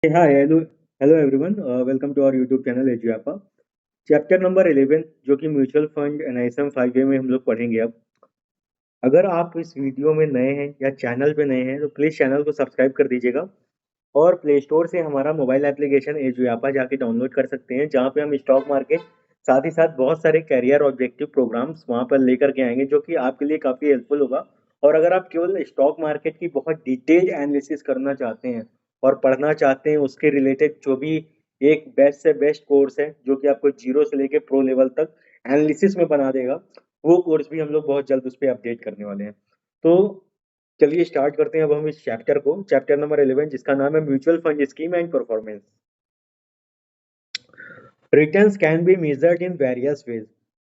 Hey, hi, hello everyone. Welcome to our YouTube channel EduYapa. Chapter number 11 जो कि mutual fund NISM 5A में हम लोग पढ़ेंगे अब। अगर आप इस वीडियो में नए हैं या चैनल पे नए हैं तो प्लीज चैनल को सब्सक्राइब कर दीजिएगा और प्ले स्टोर से हमारा मोबाइल एप्लीकेशन EduYapa जाके डाउनलोड कर सकते हैं, जहाँ पे हम स्टॉक मार्केट साथ ही साथ बहुत सारे कैरियर ऑब्जेक्टिव प्रोग्राम्स वहाँ पर लेकर के आएंगे, जो कि आपके लिए काफी हेल्पफुल होगा। और अगर आप केवल स्टॉक मार्केट की बहुत डिटेल एनालिसिस करना चाहते हैं और पढ़ना चाहते हैं, उसके रिलेटेड जो भी एक बेस्ट से बेस्ट कोर्स है जो कि आपको जीरो से लेके प्रो लेवल तक एनालिसिस में बना देगा, वो कोर्स भी हम लोग बहुत जल्द उस पर अपडेट करने वाले हैं। तो चलिए स्टार्ट करते हैं अब हम इस चैप्टर को, चैप्टर नंबर 11 जिसका नाम है mutual fund scheme and performance. Returns can be measured in various ways.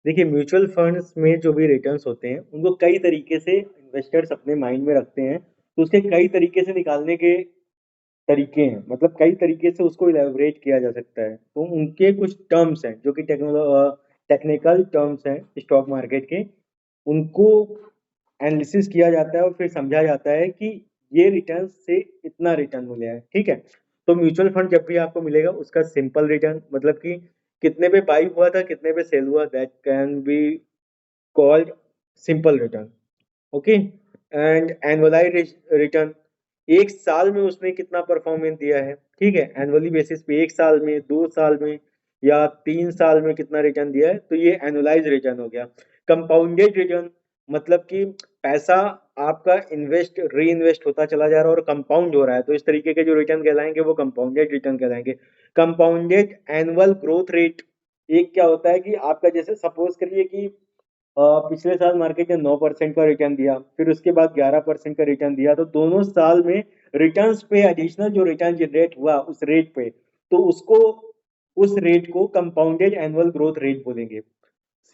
देखिए, म्यूचुअल फंड्स में जो भी रिटर्न्स होते हैं उनको कई तरीके से इन्वेस्टर्स अपने माइंड में रखते हैं, तो उसके कई तरीके से निकालने के तरीके हैं, मतलब कई तरीके से उसको इलेबोरेट किया जा सकता है। तो उनके कुछ टर्म्स हैं जो कि टेक्निकल टर्म्स हैं स्टॉक मार्केट के, उनको एनालिसिस किया जाता है और फिर समझा जाता है कि ये रिटर्न से इतना रिटर्न मिला है। ठीक है, तो म्यूचुअल फंड जब भी आपको मिलेगा उसका सिंपल रिटर्न, मतलब कि कितने पे बाई हुआ था कितने पे सेल हुआ, that can be called simple return. Okay, and annualise return, एक साल में उसने कितना परफॉर्मेंस दिया है। ठीक है, एनुअली बेसिस पे एक साल में, 2 साल में या 3 साल में कितना रिटर्न दिया है, तो ये एनुअलाइज रिटर्न हो गया। कंपाउंडेड रिटर्न, मतलब कि पैसा आपका इन्वेस्ट री इन्वेस्ट होता चला जा रहा है और कंपाउंड हो रहा है, तो इस तरीके के जो रिटर्न कहलाएंगे वो कंपाउंडेड रिटर्न कहलाएंगे। कंपाउंडेड एनुअल ग्रोथ रेट, एक क्या होता है कि आपका, जैसे सपोज करिए कि पिछले साल मार्केट ने 9% का रिटर्न दिया, फिर उसके बाद 11% का रिटर्न दिया, तो दोनों साल में रिटर्न्स पे एडिशनल जो रिटर्न जनरेट हुआ उस रेट पे, तो उसको, उस रेट को कंपाउंडेड एनुअल ग्रोथ रेट बोलेंगे।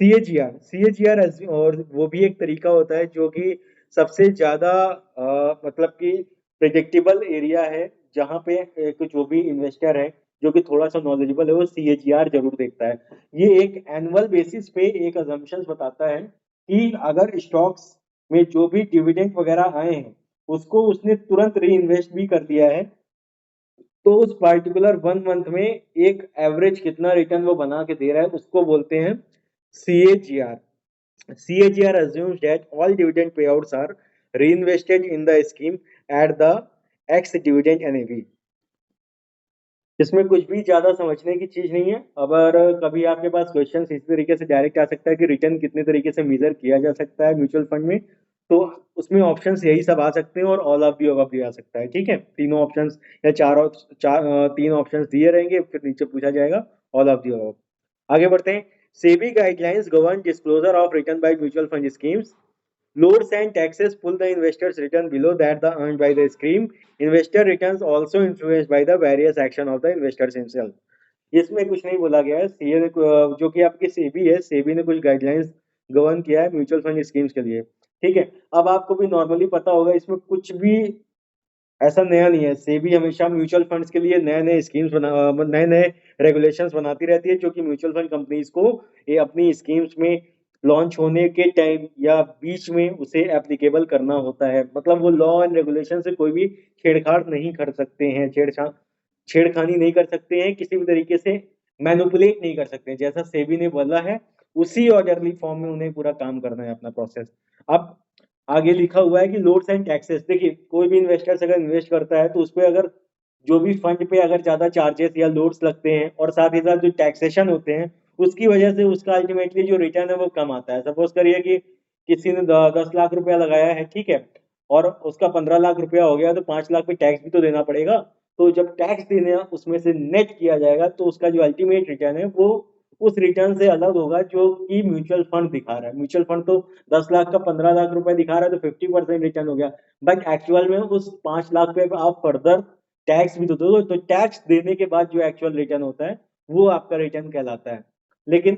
सीएजीआर और वो भी एक तरीका होता है जो कि सबसे ज्यादा मतलब कि प्रिडिक्टेबल एरिया है, जहां पे एक जो भी इन्वेस्टर है जो कि थोड़ा सा नॉलेजेबल है वो सीएजीआर जरूर देखता है। ये एक एनुअल बेसिस पे एक अजम्पशंस बताता है कि अगर स्टॉक्स में जो भी डिविडेंड वगैरह आए हैं उसको उसने तुरंत री इन्वेस्ट भी कर दिया है, तो उस पार्टिकुलर 1 मंथ में एक एवरेज कितना रिटर्न वो बना के दे रहा है उसको बोलते हैं CAGR. CAGR assumes that all dividend payouts are reinvested in the scheme at the X dividend NAV। इसमें कुछ भी ज्यादा समझने की चीज नहीं है। अगर कभी आपके पास क्वेश्चन इसी तरीके से डायरेक्ट आ सकता है कि रिटर्न कितने तरीके से मेजर किया जा सकता है म्यूचुअल फंड में, तो उसमें ऑप्शंस यही सब आ सकते हैं और ऑल ऑफ दी अबव भी आ सकता है। ठीक है, तीनों ऑप्शंस या तीन ऑप्शंस दिए रहेंगे, फिर नीचे पूछा जाएगा ऑल ऑफ दी अबव। आगे बढ़ते हैं। SEBI guidelines govern disclosure of return by mutual fund schemes. Loads and taxes pull the investor's return below that the earned by the scheme. Investor returns also influenced by the various action of the investors himself। इसमें कुछ नहीं बोला गया है। CA ने जो कि आपकी सेबी है, सेबी ने कुछ गाइडलाइंस गवर्न किया है म्यूचुअल फंड स्कीम्स के लिए। ठीक है, अब आपको भी नॉर्मली पता होगा, इसमें कुछ भी ऐसा नया नहीं है। सेबी हमेशा म्यूचुअल फंड्स के लिए नए नए स्कीम्स नए नए रेगुलेशंस बनाती रहती है, जो कि म्यूचुअल फंड कंपनीज को ये अपनी स्कीम्स में लॉन्च होने के टाइम या बीच में उसे एप्लीकेबल करना होता है। मतलब वो लॉ एंड रेगुलेशन से कोई भी छेड़छाड़ नहीं कर सकते हैं, छेड़खानी नहीं कर सकते हैं, किसी भी तरीके से मैनिपुलेट नहीं कर सकते हैं। जैसा सेबी ने बोला है उसी ऑर्डरली फॉर्म में उन्हें पूरा काम करना है अपना प्रोसेस। अब आगे लिखा हुआ है कि लोड्स एंड टैक्सेस, देखिए कोई भी इन्वेस्टर्स अगर इन्वेस्ट करता है तो उस पर अगर जो भी फंड पे अगर ज्यादा चार्जेस या लोड्स लगते हैं और साथ ही साथ जो टैक्सेशन होते हैं उसकी वजह से उसका अल्टीमेटली जो रिटर्न है वो कम आता है। सपोज करिए कि किसी ने 10 लाख रुपया लगाया है, ठीक है, और उसका 15 लाख रुपया हो गया, तो 5 लाख पे टैक्स भी तो देना पड़ेगा। तो जब टैक्स देने उसमें से नेट किया जाएगा तो उसका जो अल्टीमेट रिटर्न है वो उस रिटर्न से अलग होगा जो कि म्यूचुअल फंड दिखा रहा है। म्यूचुअल फंड तो 10 लाख का 15 लाख रुपए दिखा रहा है, तो 50% रिटर्न हो गया, बट एक्चुअल में उस 5 लाख पे आप फर्दर टैक्स भी तो दो, तो टैक्स देने के बाद जो एक्चुअल रिटर्न होता है वो आपका रिटर्न कहलाता है। लेकिन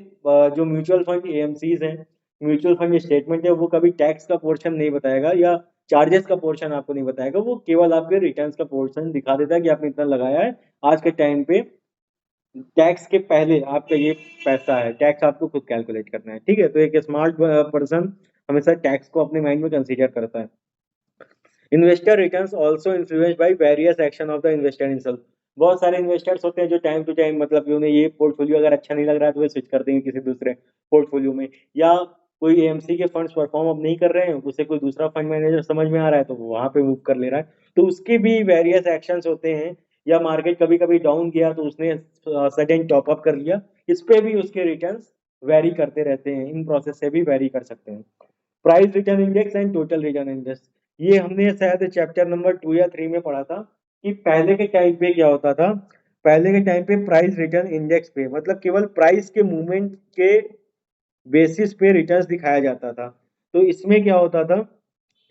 जो म्यूचुअल फंड एएमसीज हैं, म्यूचुअल फंड स्टेटमेंट है, वो कभी टैक्स का पोर्शन नहीं बताएगा या चार्जेस का पोर्शन आपको नहीं बताएगा, वो केवल आपके रिटर्न्स का पोर्शन दिखा देता है कि आपने इतना लगाया है। आज के टाइम पे टैक्स के पहले आपका ये पैसा है, टैक्स आपको खुद कैलकुलेट करना है। ठीक है, तो एक स्मार्ट पर्सन हमेशा टैक्स को अपने माइंड में कंसीडर करता है। Investor returns also influenced by various action of the investor himself। बहुत सारे इन्वेस्टर्स होते हैं जो टाइम टू टाइम मतलब कि उन्हें ये पोर्टफोलियो अगर अच्छा नहीं लग रहा है तो वे स्विच कर देंगे किसी दूसरे पोर्टफोलियो में, या कोई एएमसी के फंड्स परफॉर्म अब नहीं कर रहे हैं, उसे कोई दूसरा फंड मैनेजर समझ में आ रहा है तो वो वहां पे मूव कर ले रहा है, तो उसके भी वेरियस एक्शंस होते हैं। या मार्केट कभी कभी डाउन गया तो उसने सडन टॉप अप कर लिया, इस पे भी उसके रिटर्न्स वेरी करते रहते हैं, इन प्रोसेस से भी वेरी कर सकते हैं। Price return index and total return index, ये हमने शायद चैप्टर नंबर 2 या 3 में पढ़ा था कि पहले के टाइम पे क्या होता था। पहले के टाइम पे प्राइस रिटर्न इंडेक्स पे मतलब केवल प्राइस के मूवमेंट के बेसिस पे रिटर्न्स दिखाया जाता था। तो इसमें क्या होता था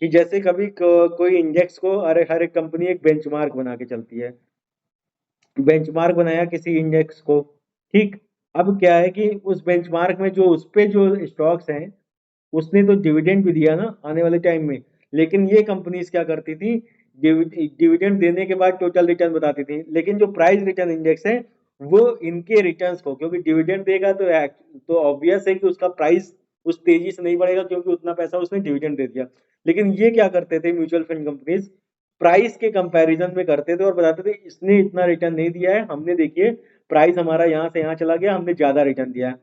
कि जैसे कभी कोई इंडेक्स को, अरे हर एक कंपनी एक बेंचमार्क बना के चलती है, बेंचमार्क बनाया किसी इंडेक्स को, ठीक। अब क्या है कि उस बेंचमार्क में जो उस पे जो स्टॉक्स हैं, उसने तो डिविडेंड भी दिया ना आने वाले टाइम में, लेकिन ये कंपनीज क्या करती थी, डिविडेंड देने के बाद टोटल रिटर्न बताती थी, लेकिन जो प्राइस रिटर्न इंडेक्स है वो इनके रिटर्न्स को, क्योंकि डिविडेंड देगा तो ऑब्वियस है कि उसका प्राइस उस तेजी से नहीं बढ़ेगा क्योंकि उतना पैसा उसने डिविडेंड दे दिया। लेकिन ये क्या करते थे म्यूचुअल फंड कंपनीज, प्राइस के कंपैरिजन में करते थे और बताते थे इसने इतना रिटर्न नहीं दिया है, हमने देखिए प्राइस हमारा यहाँ से यहाँ चला गया, हमने ज्यादा रिटर्न दिया है।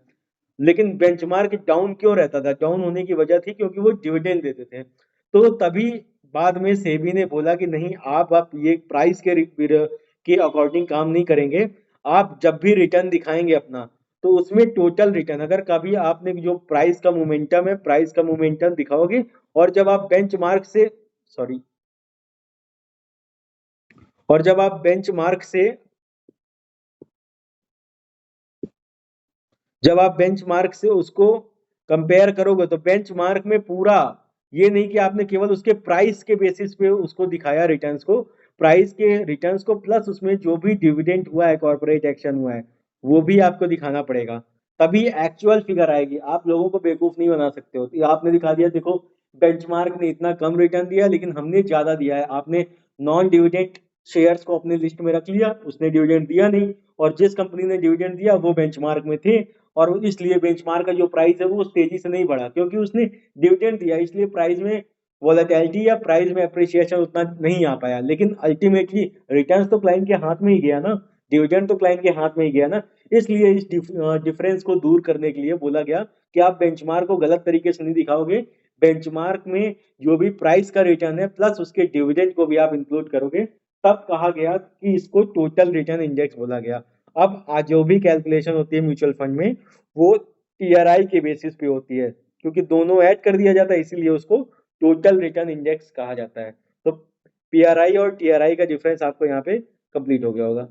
लेकिन बेंचमार्क डाउन क्यों रहता था, डाउन होने की वजह थी क्योंकि वो डिविडेंड देते थे। तो तभी बाद में सेबी ने बोला कि नहीं, आप ये प्राइस के अकॉर्डिंग काम नहीं करेंगे, आप जब भी रिटर्न दिखाएंगे अपना तो उसमें टोटल रिटर्न, अगर कभी आपने जो प्राइस का मोमेंटम है प्राइस का मोमेंटम दिखाओगे, और जब आप बेंचमार्क से, सॉरी, और जब आप बेंचमार्क से, जब आप बेंचमार्क से उसको कंपेयर करोगे तो बेंचमार्क में पूरा, ये नहीं कि आपने केवल उसके प्राइस के बेसिस पे उसको दिखाया रिटर्न्स को, प्राइस के रिटर्न्स को प्लस उसमें जो भी डिविडेंड हुआ है, कॉर्पोरेट एक्शन हुआ है, वो भी आपको दिखाना पड़ेगा, तभी एक्चुअल फिगर आएगी। आप लोगों को बेवकूफ नहीं बना सकते हो, तो आपने दिखा दिया देखो बेंचमार्क ने इतना कम रिटर्न दिया लेकिन हमने ज्यादा दिया है, आपने नॉन डिविडेंड शेयर्स को अपने लिस्ट में रख लिया, उसने डिविडेंड दिया नहीं, और जिस कंपनी ने डिविडेंड दिया वो बेंचमार्क में थे, और इसलिए बेंचमार्क का जो प्राइस है वो उस तेजी से नहीं बढ़ा क्योंकि उसने डिविडेंड दिया, इसलिए प्राइस में वोलेटिलिटी या प्राइस में अप्रिसिएशन उतना नहीं आ पाया। लेकिन अल्टीमेटली रिटर्न्स तो क्लाइंट के हाथ में ही गया ना, डिविडेंड तो क्लाइंट के हाथ में ही गया ना। इसलिए इस डिफरेंस को दूर करने के लिए बोला गया कि आप बेंचमार्क को गलत तरीके से नहीं दिखाओगे, बेंचमार्क में जो भी प्राइस का रिटर्न है प्लस उसके डिविडेंड को भी आप इंक्लूड करोगे, तब कहा गया कि इसको टोटल रिटर्न इंडेक्स बोला गया। अब आज जो भी कैलकुलेशन होती है म्यूचुअल फंड में वो टीआरआई के बेसिस पे होती है, क्योंकि दोनों ऐड कर दिया जाता है इसीलिए उसको टोटल रिटर्न इंडेक्स कहा जाता है। तो पीआरआई और टीआरआई का डिफरेंस आपको यहाँ पे कंप्लीट हो गया होगा।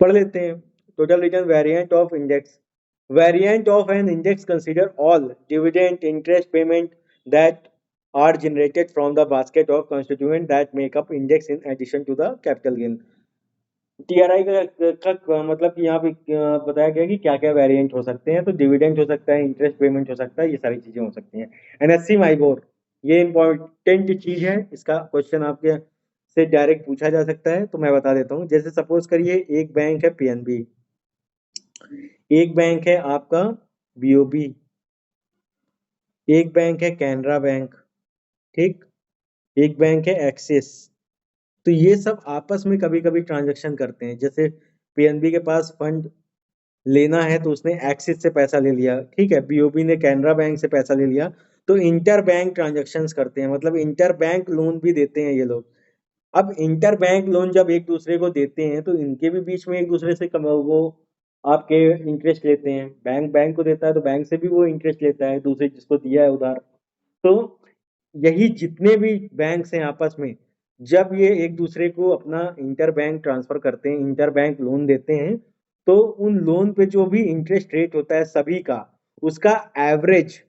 पढ़ लेते हैं। Total return variant of index, variant of an index consider all dividend interest payment that are generated from the basket of constituent that make up index in addition to the capital gain। TRI का मतलब कि यहाँ पे बताया गया कि क्या क्या वेरिएंट हो सकते हैं, तो डिविडेंड हो सकता है, इंटरेस्ट पेमेंट हो सकता है, ये सारी चीजें हो सकती हैं। एनएससी माइबोर, ये इंपॉर्टेंट चीज है, इसका क्वेश्चन आपके से डायरेक्ट पूछा जा सकता है, तो मैं बता देता हूँ। जैसे सपोज करिए एक बैंक है पीएनबी, एक बैंक है आपका बीओबी, एक बैंक है कैनरा बैंक, ठीक, एक बैंक है एक्सिस। तो ये सब आपस में कभी कभी ट्रांजेक्शन करते हैं, जैसे पीएनबी के पास फंड लेना है तो उसने एक्सिस से पैसा ले लिया, ठीक है, बीओबी ने कैनरा बैंक से पैसा ले लिया, तो इंटर बैंक ट्रांजेक्शन्स करते हैं, मतलब इंटर बैंक लोन भी देते हैं ये लोग। अब इंटर बैंक लोन जब एक दूसरे को देते हैं तो इनके भी बीच में एक दूसरे से वो आपके इंटरेस्ट लेते हैं, बैंक बैंक को देता है तो बैंक से भी वो इंटरेस्ट लेता है दूसरे जिसको दिया है उधार। तो यही जितने भी बैंक्स हैं आपस में, जब ये एक दूसरे को अपना इंटर बैंक ट्रांसफर करते हैं, इंटर बैंक लोन देते हैं, तो उन लोन पे जो भी इंटरेस्ट रेट होता है सभी का, उसका एवरेज,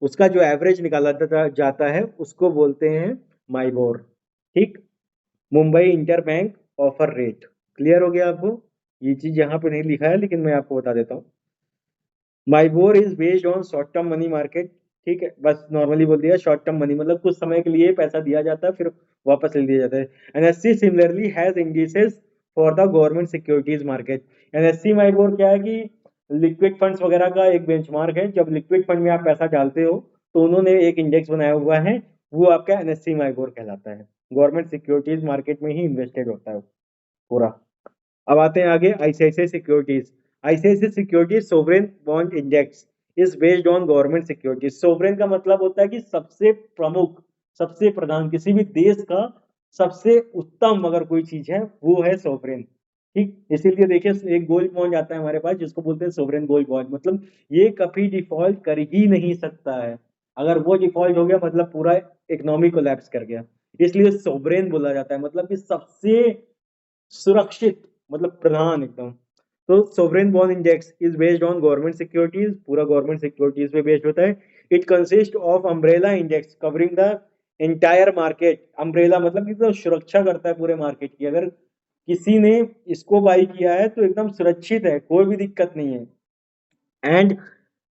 उसका जो एवरेज निकाला जाता है उसको बोलते हैं माइबोर, ठीक, Mumbai inter bank offer rate. Clear हो गया आपको? ये चीज यहाँ पे नहीं लिखा है लेकिन मैं आपको बता देता हूँ। MIBOR is based on short term money market, ठीक है, बस नॉर्मली बोल दिया, शॉर्ट टर्म मनी मतलब कुछ समय के लिए पैसा दिया जाता है फिर वापस ले लिया जाता है। NSC similarly has indices for the government securities market. NSC MIBOR क्या है कि लिक्विड फंड्स वगैरह का एक बेंचमार्क है, जब लिक्विड फंड में आप पैसा डालते हो तो उन्होंने एक इंडेक्स बनाया हुआ है, वो आपका एनएससी माइबोर कहलाता है। गवर्नमेंट सिक्योरिटीज मार्केट में ही इन्वेस्टेड होता है पूरा। अब आते हैं आगे ICICI securities. ICICI securities sovereign bond index is based on government securities. Sovereign का मतलब होता है कि सबसे प्रमुख, सबसे प्रधान, किसी भी देश का सबसे उत्तम अगर कोई चीज है वो है सोवरेन। ठीक, इसीलिए देखिए एक गोल्ड बॉन्ड आता है हमारे पास जिसको बोलते हैं सोवरेन गोल्ड बॉन्ड, मतलब ये कभी डिफॉल्ट कर ही नहीं सकता है। अगर वो डिफॉल्ट हो गया मतलब पूरा इकोनॉमी कोलैप्स कर गया, इसलिए सोवरेन बोला जाता है, मतलब कि सबसे सुरक्षित, मतलब प्रधान एकदम। तो sovereign bond index is based on government securities, पूरा गवर्नमेंट सिक्योरिटीज पे बेस्ड होता है। It consist of umbrella index covering the entire market. Umbrella मतलब कि तो सुरक्षा करता है पूरे मार्केट की, अगर किसी ने इसको बाई किया है तो एकदम सुरक्षित है, कोई भी दिक्कत नहीं है। एंड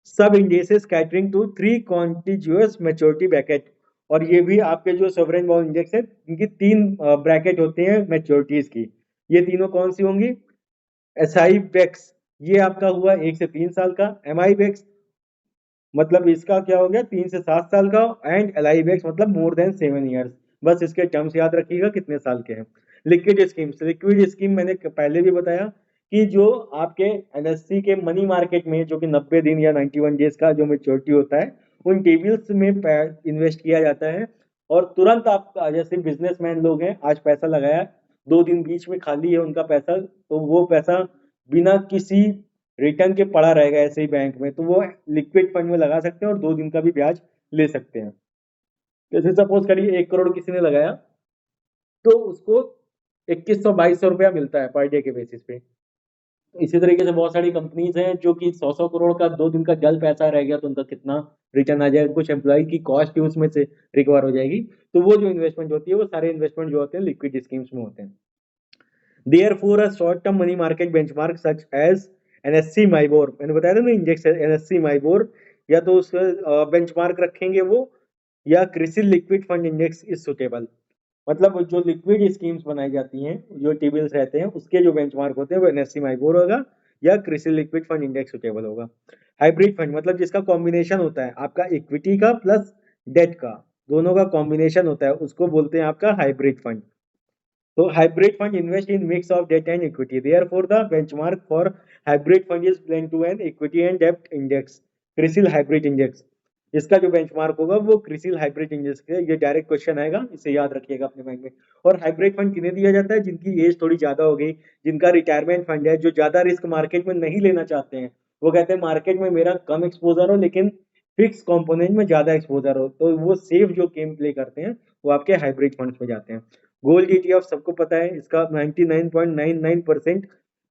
सब indexes catering to 3 contiguous maturity bracket. और ये भी आपके जो सोवरेन बॉन्ड इंडेक्स है इनकी 3 ब्रैकेट होते हैं मैच्योरिटीज की। ये तीनों कौन सी होंगी? एसआई बेक्स, ये आपका हुआ 1 से 3 साल का। एमआई बेक्स मतलब इसका क्या हो गया 3 से 7 साल का। एंड एलआई बेक्स मतलब मोर देन 7 ईयर्स। बस इसके टर्म्स याद रखिएगा कितने साल के हैं। लिक्विड स्कीम्स, लिक्विड स्कीम मैंने पहले भी बताया कि जो आपके एनएससी के मनी मार्केट में जो कि 90 दिन या 91 डेज का जो मेच्योरिटी होता है उन टेबल्स में इन्वेस्ट किया जाता है। और तुरंत आप जैसे बिजनेसमैन लोग हैं आज पैसा लगाया, 2 दिन बीच में खाली है उनका पैसा, तो वो पैसा बिना किसी रिटर्न के पड़ा रहेगा ऐसे ही बैंक में, तो वो लिक्विड फंड में लगा सकते हैं और 2 दिन का भी ब्याज ले सकते हैं। जैसे सपोज करिए 1 करोड़ किसी ने लगाया तो उसको 2100-2200 रुपया मिलता है पर डे के बेसिस पे। इसी तरीके से बहुत सारी कंपनीज हैं जो कि 100-100 करोड़ का 2 दिन का जल पैसा रह गया तो उनका कितना रिटर्न आ जाएगा, कुछ एम्प्लॉय की कॉस्ट भी उसमें से रिकवर हो जाएगी। तो वो जो इन्वेस्टमेंट होती है वो सारे इन्वेस्टमेंट जो होते हैं लिक्विड स्कीम्स में होते हैं। Therefore, a short-term money market benchmark such as NSC MIBOR, मैंने बताया था ना इंडेक्स है NSC MIBOR, या तो उसका बेंचमार्क रखेंगे वो, या CRISIL liquid fund index is suitable. मतलब जो लिक्विड स्कीम्स बनाई जाती हैं जो टेबल्स रहते हैं उसके जो बेंचमार्क होते हैं वो एनएससी माइबोर होगा या CRISIL liquid fund index suitable होगा। हाइब्रिड फंड मतलब जिसका कॉम्बिनेशन होता है आपका इक्विटी का प्लस डेट का, दोनों का कॉम्बिनेशन होता है उसको बोलते हैं आपका hybrid fund. So hybrid fund invest in mix of debt and equity. Therefore, the benchmark for hybrid fund is blend to an equity and debt index, CRISIL hybrid index. इसका जो बेंचमार्क होगा वो क्रिसिल हाइब्रिड इंडेक्स है। ये direct question आएगा, इसे याद रखिएगा अपने माइंड में। और हाइब्रिड फंड किन्हें दिया जाता है? जिनकी एज थोड़ी ज्यादा हो गई, जिनका रिटायरमेंट फंड है, जो ज्यादा रिस्क मार्केट में नहीं लेना चाहते हैं। वो कहते हैं मार्केट में मेरा कम एक्सपोजर हो लेकिन फिक्स कंपोनेंट में ज्यादा एक्सपोजर हो, तो वो सेफ जो गेम प्ले करते हैं वो आपके हाइब्रिड फंड्स में जाते हैं। गोल्ड ETF सबको पता है, इसका 99.99%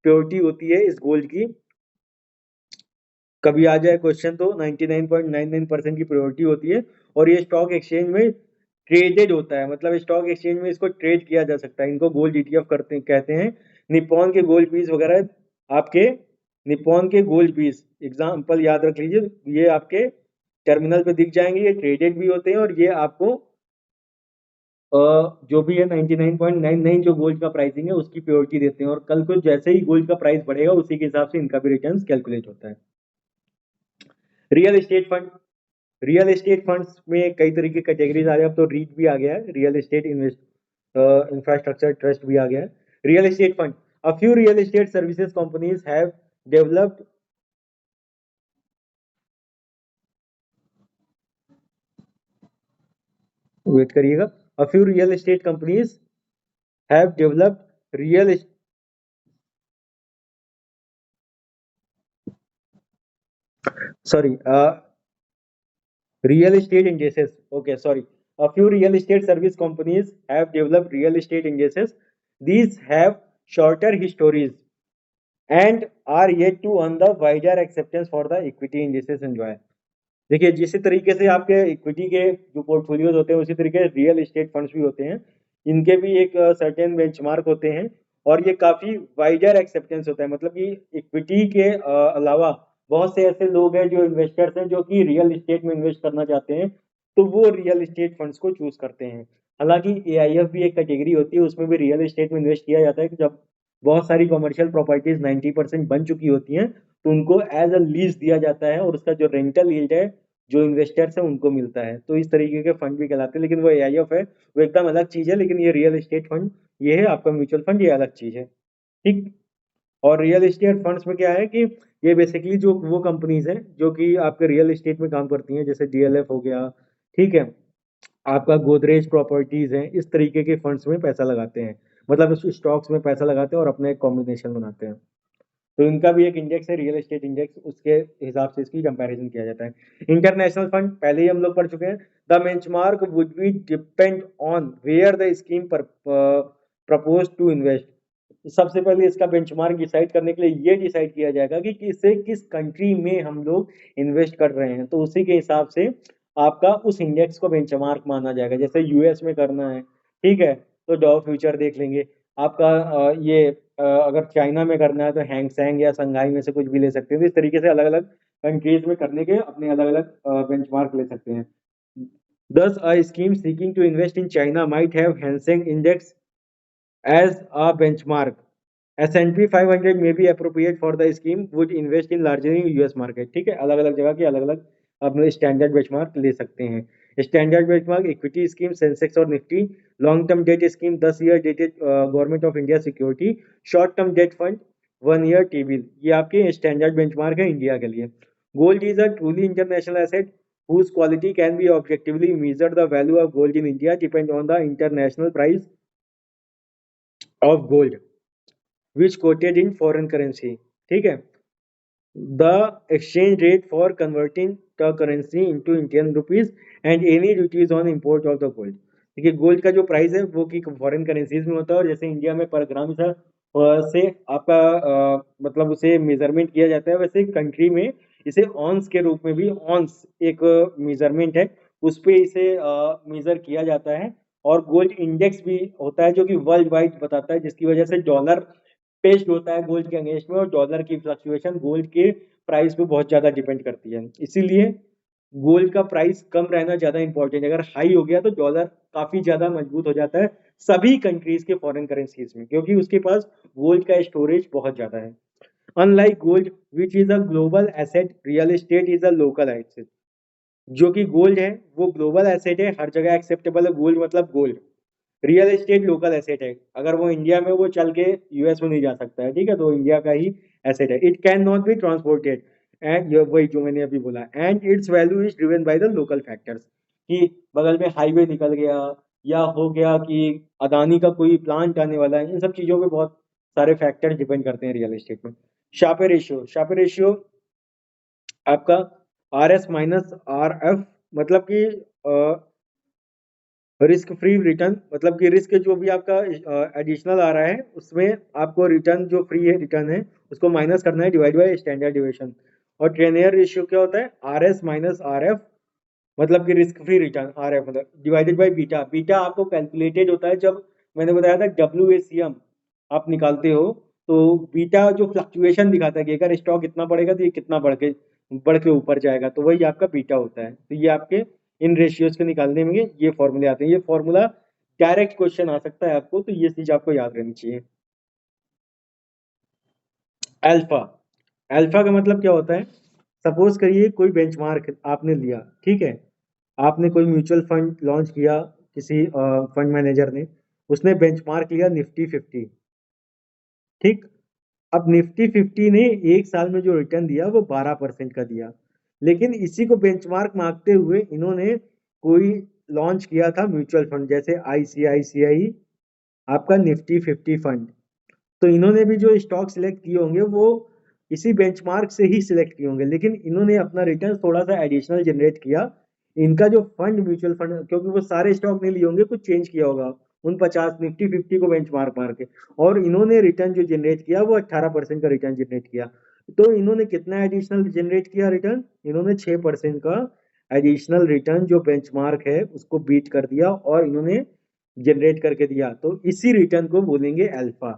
प्योरिटी होती है इस गोल्ड की। कभी आ जाए क्वेश्चन तो 99.99% की प्योरिटी होती है। और ये स्टॉक एक्सचेंज में ट्रेडेड होता है, मतलब स्टॉक एक्सचेंज में इसको ट्रेड किया जा सकता है। इनको गोल्ड ETF करते कहते हैं। निप्पॉन के गोल्ड पीस वगैरह आपके, निप्पॉन के गोल्ड पीस एग्जाम्पल याद रख लीजिए, ये आपके टर्मिनल पे दिख जाएंगे, ये ट्रेडेड भी होते हैं और ये आपको जो भी है 99.99 जो गोल्ड का प्राइसिंग है उसकी प्योरिटी देते हैं। और कल को जैसे ही गोल्ड का प्राइस बढ़ेगा उसी के हिसाब से इनका भी रिटर्न कैलकुलेट होता है। Real estate fund, real estate funds में कई तरह की कैटेगरीज आ रही है। अब तो रीट भी आ गया है, रियल एस्टेट इंफ्रास्ट्रक्चर ट्रस्ट भी आ गया है। Real estate fund, a few real estate services companies have developed, wait करिएगा, a few real estate companies have developed real, sorry, real estate indices. Okay, sorry. A few real estate service companies have developed real estate indices. These have shorter histories and are yet to earn the wider acceptance for the equity indices enjoy. देखिए जिस तरीके से आपके equity के जो portfolios होते हैं उसी तरीके से रियल एस्टेट फंड्स भी होते हैं। इनके भी एक सर्टेन बेंचमार्क होते हैं और ये काफी वाइडर एक्सेप्टेंस होता है। मतलब कि इक्विटी के अलावा बहुत से ऐसे लोग हैं जो इन्वेस्टर्स हैं जो कि रियल एस्टेट में इन्वेस्ट करना चाहते हैं, तो वो रियल एस्टेट फंड्स को चूज करते हैं। हालांकि AIF भी एक कैटेगरी होती है, उसमें भी रियल एस्टेट में इन्वेस्ट किया जाता है कि जब बहुत सारी कमर्शियल प्रॉपर्टीज 90% बन चुकी होती हैं तो उनको एज अ लीज दिया जाता है और उसका जो रेंटल यील्ड है जो इन्वेस्टर्स हैं उनको मिलता है। तो इस तरीके के फंड भी कहलाते हैं, लेकिन वो AIF है, वो एकदम अलग चीज़ है। लेकिन ये रियल एस्टेट फंड, ये है आपका म्यूचुअल फंड, ये अलग चीज़ है, ठीक। और रियल एस्टेट फंड्स में क्या है कि ये बेसिकली जो वो कंपनीज हैं जो कि आपके रियल एस्टेट में काम करती हैं, जैसे DLF हो गया, ठीक है, आपका गोदरेज प्रॉपर्टीज है, इस तरीके के फंड्स में पैसा लगाते हैं, मतलब उस स्टॉक्स में पैसा लगाते हैं और अपना एक कॉम्बिनेशन बनाते हैं। तो इनका भी एक इंडेक्स है, रियल एस्टेट इंडेक्स, उसके हिसाब से इसकी कंपैरिजन किया जाता है। इंटरनेशनल फंड पहले ही हम लोग पढ़ चुके हैं। The benchmark would be depend on where the scheme पर प्रपोज टू इन्वेस्ट। सबसे पहले इसका बेंचमार्क डिसाइड करने के लिए ये डिसाइड किया जाएगा कि किसे किस कंट्री में हम लोग इन्वेस्ट कर रहे हैं, तो उसी के हिसाब से आपका उस इंडेक्स को बेंचमार्क माना जाएगा। जैसे यूएस में करना है, ठीक है, तो डॉव फ्यूचर देख लेंगे। आपका अगर चाइना में करना है तो हैंगसेंग या संघाई में से कुछ भी ले सकते हैं। तो इस तरीके से अलग अलग कंट्रीज में करने के अपने अलग अलग बेंचमार्क ले सकते हैं। Thus, a scheme seeking to invest in China might have Hang Seng Index as a benchmark. S&P 500 may be appropriate for the scheme would invest in largely US market। ठीक है, अलग अलग जगह के अलग अलग अपने स्टैंडर्ड बेंचमार्क ले सकते हैं। Standard benchmark equity scheme Sensex और Nifty, long term debt scheme 10 year dated government of India security, short term debt fund 1 year T bill, ये आपके स्टैंडर्ड बेंचमार्क है इंडिया के लिए। Gold is a truly international asset whose quality can be objectively measured. The value of gold in India depends on the international price of gold which quoted in foreign currency। ठीक है, the exchange rate for converting the currency into Indian rupees and any duties on import of the gold। देखिए gold का जो price है वो कि foreign currencies में होता है, और जैसे इंडिया में पर ग्राम से आपका मतलब उसे मेजरमेंट किया जाता है, वैसे कंट्री में इसे ऑन्स के रूप में भी, ऑन्स एक मेजरमेंट है, उस पे इसे मेजर किया जाता है। और गोल्ड इंडेक्स भी होता है जो कि वर्ल्ड वाइड बताता है, जिसकी वजह से डॉलर पेस्ट होता है गोल्ड के अगेंस्ट में, और डॉलर की फ्लक्चुएशन गोल्ड के प्राइस पे बहुत ज्यादा डिपेंड करती है। इसीलिए गोल्ड का प्राइस कम रहना ज्यादा इंपॉर्टेंट है। अगर हाई हो गया तो डॉलर काफी ज्यादा मजबूत हो जाता है सभी कंट्रीज के फॉरेन करेंसीज में, क्योंकि उसके पास गोल्ड का स्टोरेज बहुत ज्यादा है। Unlike gold which is a global asset, real estate is a local asset. जो कि गोल्ड है वो ग्लोबल एसेट है, हर जगह एक्सेप्टेबल है गोल्ड, मतलब gold. Real estate local asset है, अगर वो इंडिया में, वो चल के यूएस में नहीं जा सकता है, ठीक है, तो इंडिया का ही एसेट है। It can not be transported, and वही जो मैंने अभी बोला, and it's value is driven by the local factors, कि बगल में हाईवे निकल गया, या हो गया कि अदानी का कोई प्लांट आने वाला है, इन सब चीजों पे बहुत सारे फैक्टर्स डिपेंड करते हैं रियल एस्टेट में। शार्पे रेशियो आपका RS-RF, मतलब कि रिस्क फ्री रिटर्न, मतलब कि रिस्क जो भी आपका एडिशनल आ रहा है उसमें आपको रिटर्न जो फ्री है रिटर्न है उसको माइनस करना है, डिवाइड बाय स्टैंडर्ड डिविएशन। और ट्रेनियर रेशियो क्या होता है, RS-RF, मतलब कि रिस्क फ्री रिटर्न, RF मतलब डिवाइडेड बाय बीटा। बीटा आपको कैलकुलेटेड होता है जब मैंने बताया था WACM आप निकालते हो, तो बीटा जो फ्लक्चुएशन दिखाता है कि अगर स्टॉक इतना बढ़ेगा तो ये कितना बढ़ के ऊपर जाएगा, तो वही आपका बीटा होता है। तो ये आपके इन रेशियोज के निकालने में ये फॉर्मूले आते हैं। ये फॉर्मूला डायरेक्ट क्वेश्चन आ सकता है आपको, तो ये चीज आपको याद रहनी चाहिए। अल्फा, अल्फा का मतलब क्या होता है, सपोज करिए कोई बेंचमार्क आपने लिया, ठीक है, आपने कोई म्यूचुअल फंड लॉन्च किया, किसी फंड मैनेजर ने, उसने बेंचमार्क लिया निफ्टी 50, ठीक। अब निफ्टी 50 ने एक साल में जो रिटर्न दिया वो 12% का दिया, लेकिन इसी को बेंचमार्क मांगते हुए इन्होंने कोई लॉन्च किया था म्यूचुअल फंड, जैसे ICICI आपका निफ्टी 50 फंड। तो इन्होंने भी जो स्टॉक सिलेक्ट किए होंगे वो इसी बेंचमार्क से ही सिलेक्ट किए होंगे, लेकिन इन्होंने अपना रिटर्न थोड़ा सा एडिशनल जनरेट किया। इनका जो फंड म्यूचुअल फंड, क्योंकि वो सारे स्टॉक नहीं लिए होंगे, कुछ चेंज किया होगा उन 50 निफ्टी 50 को बेंचमार्क मार के, और इन्होंने रिटर्न जो जनरेट किया वो 18% का रिटर्न जनरेट किया। तो इन्होंने कितना एडिशनल जनरेट किया रिटर्न, इन्होंने 6% का एडिशनल रिटर्न जो बेंचमार्क है उसको बीट कर दिया, और इन्होंने जनरेट करके दिया, तो इसी रिटर्न को बोलेंगे अल्फा।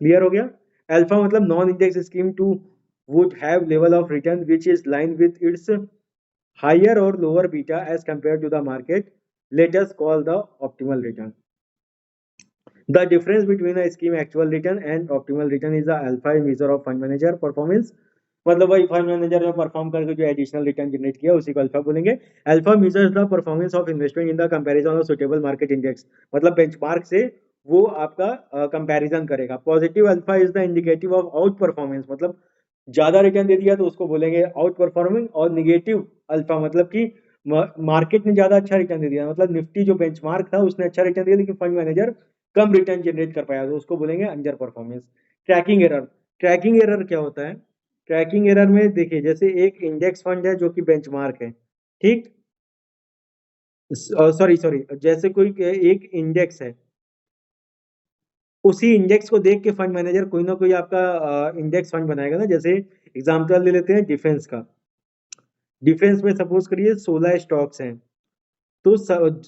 क्लियर हो गया। अल्फा मतलब non index scheme to would have level of return which is line with its higher और lower beta as compared to the market, let us call the optimal return. The difference between a scheme actual return and optimal return is the alpha measure of fund manager performance. मतलब वही fund manager में perform करके जो additional return generate किया उसी को alpha बोलेंगे। Alpha measures the performance of investment in the comparison of suitable market index, मतलब बेंचमार्क से वो आपका कंपैरिजन करेगा। Positive alpha is the indicative of out performance, मतलब ज्यादा रिटर्न दे दिया तो उसको बोलेंगे आउट परफॉर्मिंग, और निगेटिव अल्फा मतलब कि मार्केट ने ज्यादा अच्छा रिटर्न दे दिया, मतलब निफ्टी जो बेंचमार्क था उसने अच्छा रिटर्न दिया लेकिन फंड मैनेजर कम रिटर्न जनरेट कर पाया, तो उसको बोलेंगे under performance. Tracking error, tracking error क्या होता है? ट्रैकिंग एरर में देखिए, जैसे एक इंडेक्स फंड है जो कि बेंचमार्क है, ठीक, सॉरी सॉरी, जैसे कोई एक इंडेक्स है, उसी इंडेक्स को देख के फंड मैनेजर कोई ना कोई आपका इंडेक्स फंड बनाएगा ना। जैसे एग्जांपल ले लेते हैं डिफेंस का। डिफेंस में सपोज करिए 16 स्टॉक्स हैं, तो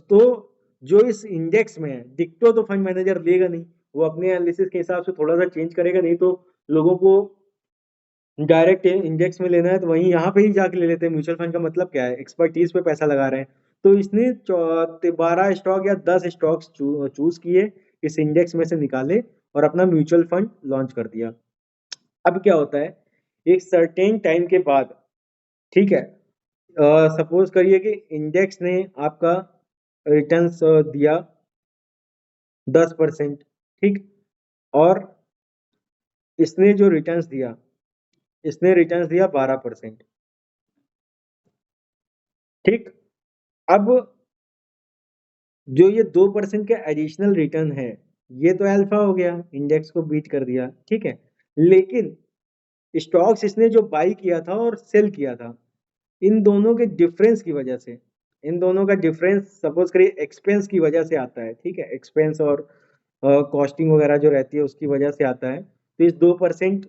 तो जो इस इंडेक्स में है डिक्टो तो फंड मैनेजर लेगा नहीं, वो अपने एनालिसिस के हिसाब से थोड़ा सा चेंज करेगा, नहीं तो लोगों को डायरेक्ट इंडेक्स में लेना है तो वहीं यहाँ पे ही जाके ले लेते हैं। म्यूचुअल फंड का मतलब क्या है? एक्सपर्टीज पे पैसा लगा रहे हैं। तो इसने 12 स्टॉक या 10 स्टॉक्स चूज किए, इस इंडेक्स में से निकाले और अपना म्यूचुअल फंड लॉन्च कर दिया। अब क्या होता है, एक सर्टेन टाइम के बाद, ठीक है, सपोज करिए कि इंडेक्स ने आपका रिटर्न्स दिया 10%, ठीक, और इसने जो रिटर्न्स दिया, इसने रिटर्न्स दिया 12%, ठीक। अब जो ये 2% का एडिशनल रिटर्न है, ये तो अल्फा हो गया, इंडेक्स को बीट कर दिया, ठीक है। लेकिन स्टॉक्स इसने जो बाई किया था और सेल किया था, इन दोनों के डिफरेंस की वजह से, इन दोनों का डिफरेंस सपोज करिए एक्सपेंस की वजह से आता है, ठीक है, एक्सपेंस और कॉस्टिंग वगैरह जो रहती है उसकी वजह से आता है। तो इस 2%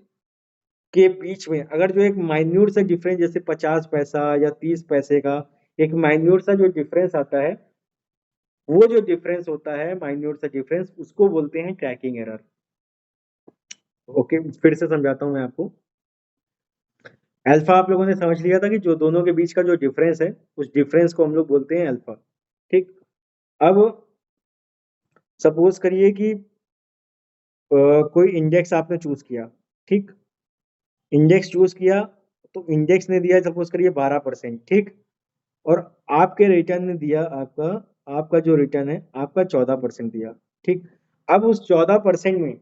के बीच में अगर जो एक माइन्यूट सा डिफरेंस, जैसे 50 पैसा या 30 पैसे का एक माइन्यूट सा जो डिफरेंस आता है, वो जो डिफरेंस होता है माइन्यूट सा डिफरेंस, उसको बोलते हैं ट्रैकिंग एरर। ओके, फिर से समझाता हूं मैं आपको। अल्फा आप लोगों ने समझ लिया था कि जो दोनों के बीच का जो डिफरेंस है, उस डिफरेंस को हम लोग बोलते हैं अल्फा, ठीक। अब सपोज करिए कि कोई इंडेक्स आपने चूज किया, ठीक, इंडेक्स चूज किया, तो इंडेक्स ने दिया सपोज करिए 12%, ठीक, और आपके रिटर्न ने दिया आपका, आपका जो रिटर्न है आपका 14% दिया, ठीक। अब उस 14% में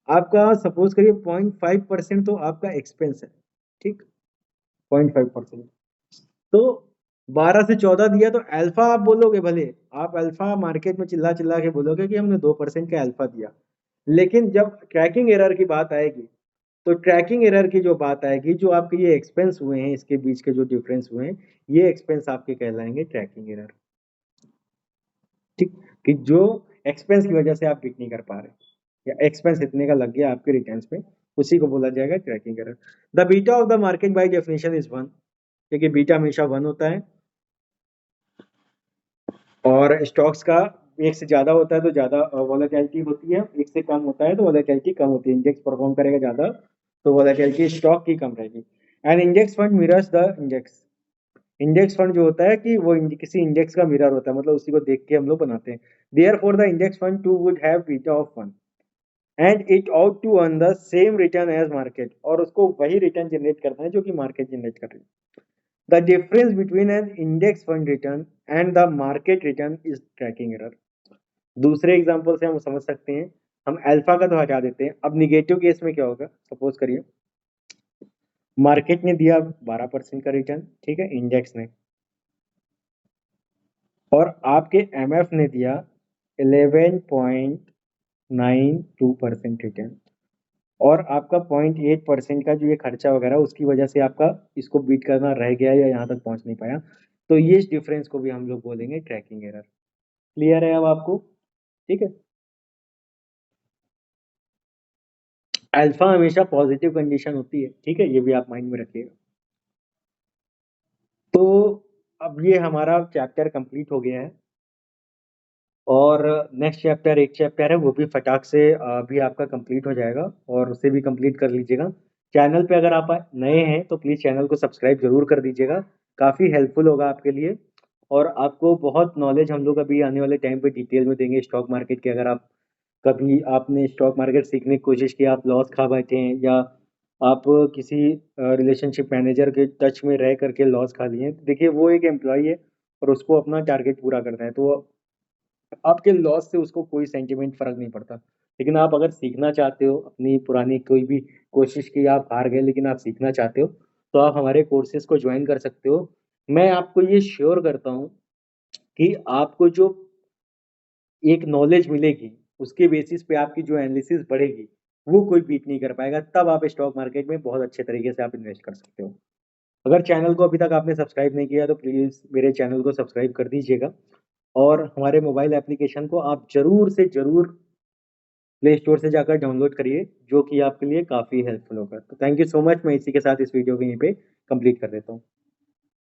आपका सपोज करिए 0.5% तो आपका एक्सपेंस है, ठीक, 0.5%। तो 12 से 14 दिया तो अल्फा आप बोलोगे, भले आप अल्फा मार्केट में चिल्ला चिल्ला के बोलोगे कि हमने 2% का अल्फा दिया, लेकिन जब ट्रैकिंग एरर की बात आएगी, तो ट्रैकिंग एरर की जो बात आएगी, जो आपके ये एक्सपेंस हुए हैं, इसके बीच के जो डिफरेंस हुए हैं, ये एक्सपेंस आपके कहलाएंगे ट्रैकिंग एरर, ठीक। कि जो एक्सपेंस की वजह से आप बिक नहीं कर पा रहे, या एक्सपेंस इतने का लग गया आपके रिटर्न्स में, उसी को बोला जाएगा tracking error. The beta of the market by definition is 1, क्योंकि बीटा हमेशा 1 होता है, और स्टॉक्स का एक से ज्यादा होता है तो ज्यादा वॉलेटिलिटी होती है, एक से कम होता है तो वॉलेटिलिटी कम होती है। इंडेक्स परफॉर्म करेगा ज्यादा तो वॉलेटिलिटी स्टॉक की कम रहेगी। And index fund mirrors the index, index fund जो होता है कि वो किसी इंडेक्स का मिरर होता है, मतलब उसी को देख के हम लोग बनाते हैं। Therefore the index fund to would have beta of 1 and it ought to earn the same return as market, और उसको वही रिटर्न जनरेट करना है जो कि मार्केट जनरेट कर रही है। The difference between an index fund return and the market return is tracking error. दूसरे एग्जांपल से हम समझ सकते हैं, हम अल्फा का तो हटा देते हैं। अब निगेटिव केस में क्या होगा, सपोज करिए मार्केट ने दिया 12% का रिटर्न, ठीक है, इंडेक्स ने, और आपके एमएफ ने दिया 11.92% रिटर्न, और आपका 0.8% का जो ये खर्चा वगैरह उसकी वजह से आपका इसको बीट करना रह गया या यहाँ तक पहुंच नहीं पाया, तो ये इस डिफरेंस को भी हम लोग बोलेंगे ट्रैकिंग एरर। क्लियर है अब आपको? ठीक है। अल्फा हमेशा पॉजिटिव कंडीशन होती है, ठीक है, ये भी आप माइंड में रखिएगा। तो अब ये हमारा चैप्टर कंप्लीट हो गया है, और नेक्स्ट चैप्टर, एक चैप्टर है वो भी फटाक से अभी आपका कंप्लीट हो जाएगा, और उसे भी कंप्लीट कर लीजिएगा। चैनल पे अगर आप नए हैं तो प्लीज़ चैनल को सब्सक्राइब जरूर कर दीजिएगा, काफ़ी हेल्पफुल होगा आपके लिए, और आपको बहुत नॉलेज हम लोग अभी आने वाले टाइम पे डिटेल में देंगे स्टॉक मार्केट के। अगर आप कभी आपने स्टॉक मार्केट सीखने की कोशिश की, आप लॉस खा बैठे हैं, या आप किसी रिलेशनशिप मैनेजर के टच में रह करके लॉस खा लिए, देखिए वो एक एम्प्लॉय है और उसको अपना टारगेट पूरा करना है, तो आपके लॉस से उसको कोई सेंटिमेंट फर्क नहीं पड़ता। लेकिन आप अगर सीखना चाहते हो, अपनी पुरानी कोई भी कोशिश की, आप हार गए लेकिन आप सीखना चाहते हो, तो आप हमारे कोर्सेज को ज्वाइन कर सकते हो। मैं आपको ये श्योर करता हूँ कि आपको जो एक नॉलेज मिलेगी, उसके बेसिस पे आपकी जो एनालिसिस बढ़ेगी, वो कोई बीट नहीं कर पाएगा। तब आप स्टॉक मार्केट में बहुत अच्छे तरीके से आप इन्वेस्ट कर सकते हो। अगर चैनल को अभी तक आपने सब्सक्राइब नहीं किया तो प्लीज़ मेरे चैनल को सब्सक्राइब कर दीजिएगा, और हमारे मोबाइल एप्लीकेशन को आप ज़रूर से ज़रूर प्ले स्टोर से जाकर डाउनलोड करिए, जो कि आपके लिए काफ़ी हेल्पफुल होगा। तो थैंक यू सो मच, मैं इसी के साथ इस वीडियो को यहीं पे कंप्लीट कर देता हूँ।